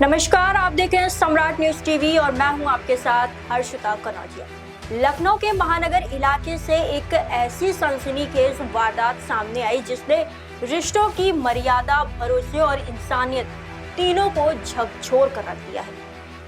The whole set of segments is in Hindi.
नमस्कार, आप देख रहे हैं सम्राट न्यूज टीवी और मैं हूं आपके साथ हर्षिता कनौजिया। लखनऊ के महानगर इलाके से एक ऐसी सनसनीखेज वारदात सामने आई जिसने रिश्तों की मर्यादा, भरोसे और इंसानियत तीनों को झकझोर कर रख दिया है।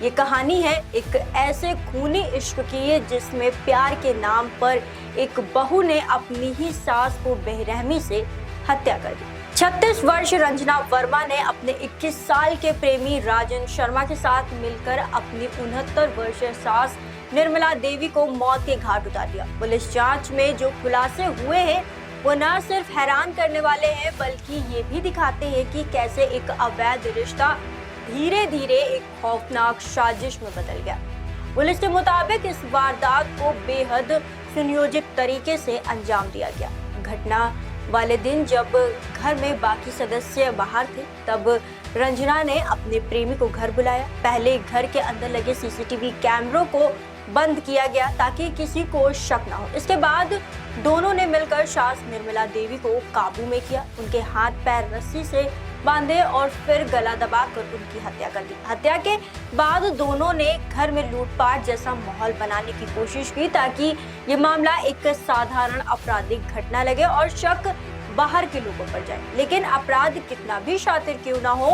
ये कहानी है एक ऐसे खूनी इश्क की जिसमें प्यार के नाम पर एक बहू ने अपनी ही सास को बेरहमी से हत्या कर दी। 36 वर्ष रंजना वर्मा ने अपने 21 साल के प्रेमी राजन शर्मा के साथ मिलकर अपनी 69 वर्षीय सास निर्मला देवी को मौत के घाट उतार दिया। पुलिस जांच में जो खुलासे हुए हैं वो न सिर्फ हैरान करने वाले हैं बल्कि ये भी दिखाते हैं कि कैसे एक अवैध रिश्ता धीरे धीरे एक खौफनाक साजिश में बदल गया। पुलिस के मुताबिक इस वारदात को बेहद सुनियोजित तरीके से अंजाम दिया गया। घटना वाले दिन जब घर में बाकी सदस्य बाहर थे तब रंजना ने अपने प्रेमी को घर बुलाया। पहले घर के अंदर लगे सीसीटीवी कैमरों को बंद किया गया ताकि किसी को शक न हो। इसके बाद दोनों ने मिलकर सास निर्मला देवी को काबू में किया, उनके हाथ पैर रस्सी से बांधे और फिर गला दबाकर उनकी हत्या कर दी। हत्या के बाद दोनों ने घर में लूटपाट जैसा माहौल बनाने की कोशिश की ताकि ये मामला एक साधारण आपराधिक घटना लगे और शक बाहर के लोगों पर जाए। लेकिन अपराध कितना भी शातिर क्यों ना हो,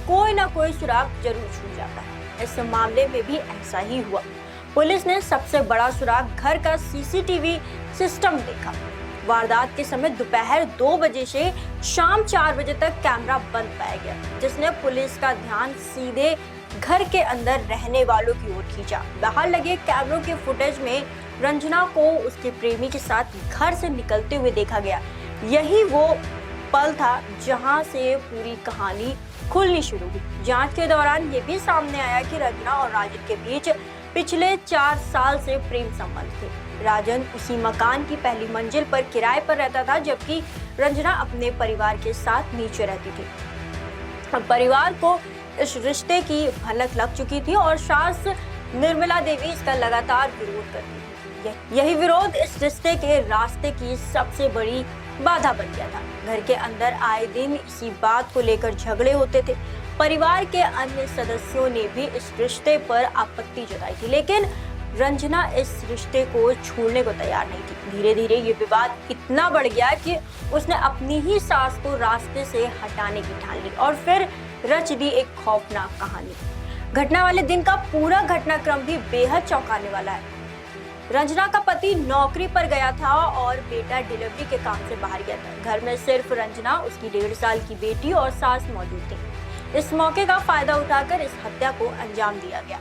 कोई ना कोई सुराग जरूर छूट जाता है। इस मामले में भी ऐसा ही हुआ। पुलिस ने सबसे बड़ा सुराग घर का सीसीटीवी सिस्टम देखा। वारदात के समय दोपहर 2 बजे से शाम 4 बजे तक कैमरा बंद पाया गया, जिसने पुलिस का ध्यान सीधे घर के अंदर रहने वालों की ओर खींचा। बाहर लगे कैमरों के फुटेज में रंजना को उसके प्रेमी के साथ घर से निकलते हुए देखा गया। यही वो पल था जहां से पूरी कहानी खुलनी शुरू हुई। जांच के दौरान ये भी सामने आया कि रंजना और राजन के बीच पिछले 4 साल से प्रेम संबंध थे। राजन उसी मकान की पहली मंजिल पर किराए पर रहता था, जबकि रंजना अपने परिवार के साथ नीचे रहती थी। परिवार को इस रिश्ते की भनक लग चुकी थी और सास निर्मला देवी इसका लगातार विरोध करती थी। यही विरोध इस रिश्ते के रास्ते की सबसे बड़ी बाधा बन गया था। घर के अंदर आए दिन इसी बात को लेकर झगड़े होते थे। परिवार के अन्य सदस्यों ने भी इस रिश्ते पर आपत्ति जताई थी, लेकिन रंजना इस रिश्ते को छोड़ने को तैयार नहीं थी। धीरे धीरे ये विवाद इतना बढ़ गया कि उसने अपनी ही सास को रास्ते से हटाने की ठान ली और फिर रच दी एक खौफनाक कहानी। घटना वाले दिन का पूरा घटनाक्रम भी बेहद चौंकाने वाला है। रंजना का पति नौकरी पर गया था और बेटा डिलीवरी के काम से बाहर गया था। घर में सिर्फ रंजना, उसकी 1.5 साल की बेटी और सास मौजूद थी। इस मौके का फायदा उठाकर इस हत्या को अंजाम दिया गया।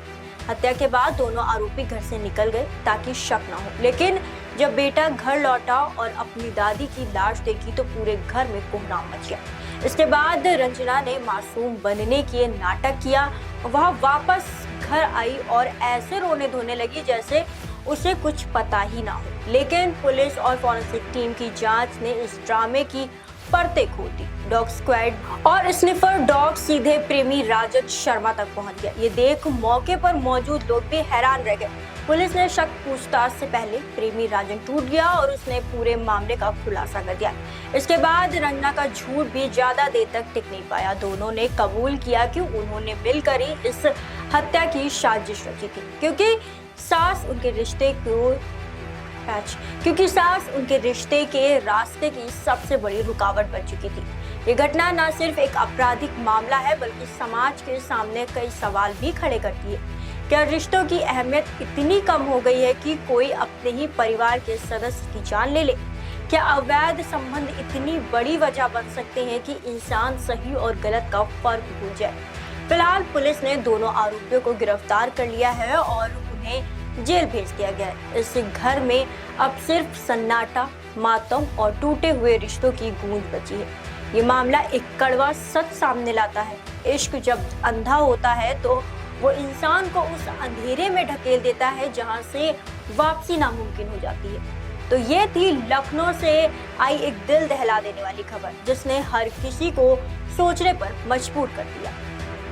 हत्या के बाद दोनों आरोपी घर से निकल गए ताकि शक न हो, लेकिन जब बेटा घर लौटा और अपनी दादी की लाश देखी तो पूरे घर में कोहराम मच गया। इसके बाद रंजना ने मासूम बनने की नाटक किया। वह वापस घर आई और ऐसे रोने धोने लगी जैसे उसे कुछ पता ही ना हो। लेकिन पुलिस और फॉरेंसिक टीम की जांच ने इस ड्रामे की परतें खोल दी। डॉग स्क्वाड और स्निफर डॉग सीधे प्रेमी राजन शर्मा तक पहुंच गया। ये देख मौके पर मौजूद लोग भी हैरान रह गए। पुलिस ने शक पूछताछ से पहले प्रेमी राजन टूट गया और उसने पूरे मामले का खुलासा कर दिया। इसके बाद रंजना का झूठ भी ज्यादा देर तक टिक नहीं पाया। दोनों ने कबूल किया कि उन्होंने मिलकर ही इस हत्या की साजिश रची थी, क्योंकि सास उनके रिश्ते के रास्ते की सबसे बड़ी रुकावट बन चुकी थी। ये घटना न सिर्फ एक आपराधिक मामला है बल्कि समाज के सामने कई सवाल भी खड़े करती है। क्या रिश्तों की अहमियत इतनी कम हो गई है कि कोई अपने ही परिवार के सदस्य की जान ले ले? क्या अवैध संबंध इतनी बड़ी वजह बन सकते हैं कि इंसान सही और गलत का फर्क भूल जाए? फिलहाल पुलिस ने दोनों आरोपियों को गिरफ्तार कर लिया है और उन्हें जेल भेज दिया गया है। इस घर में अब सिर्फ सन्नाटा, मातम और टूटे हुए रिश्तों की गूंज बची है। ये मामला एक कड़वा सच सामने लाता है। इश्क जब अंधा होता है तो वो इंसान को उस अंधेरे में ढकेल देता है जहां से वापसी नामुमकिन हो जाती है। तो ये थी लखनऊ से आई एक दिल दहला देने वाली खबर जिसने हर किसी को सोचने पर मजबूर कर दिया।